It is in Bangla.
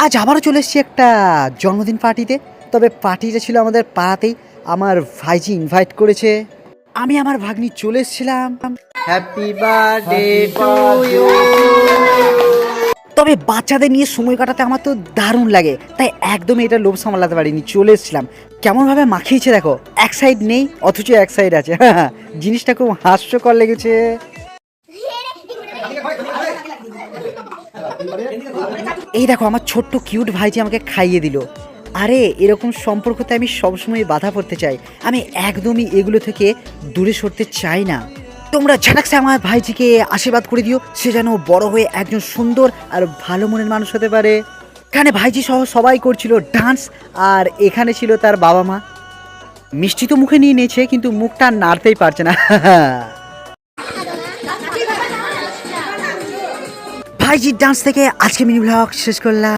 আজ আবারও চলে এসেছি একটা জন্মদিন পার্টিতে। তবে পার্টিটা ছিল আমাদের পাড়াতেই। আমার ভাইজি ইনভাইট করেছে, আমি আমার ভাগ্নি চলে এসেছিলাম। Happy birthday to you. তবে বাচ্চাদের নিয়ে সময় কাটাতে আমার তো দারুণ লাগে, তাই একদমই এটা লোভ সামলাতে পারিনি, চলে এসেছিলাম। কেমনভাবে মাখিয়েছে দেখো, এক সাইড নেই অথচ এক সাইড আছে। জিনিসটা খুব হাস্যকর লেগেছে। এই দেখো আমার ছোট্ট কিউট ভাইজি আমাকে খাইয়ে দিল। আরে এরকম সম্পর্কতে আমি সবসময় বাধা পড়তে চাই, আমি একদমই এগুলো থেকে দূরে সরতে চাই না। তোমরা ঝাটাকসে আমার ভাইজিকে আশীর্বাদ করে দিও, সে যেন বড় হয়ে একজন সুন্দর আর ভালো মনের মানুষ হতে পারে। এখানে ভাইজি সহ সবাই করছিল ডান্স, আর এখানে ছিল তার বাবা মা। মিষ্টি তো মুখে নিয়ে নিয়েছে কিন্তু মুখটা নাড়তেই পারছে না। ভাইজির ডান্স থেকে আজকে মিনি ব্লগ শেষ করলাম।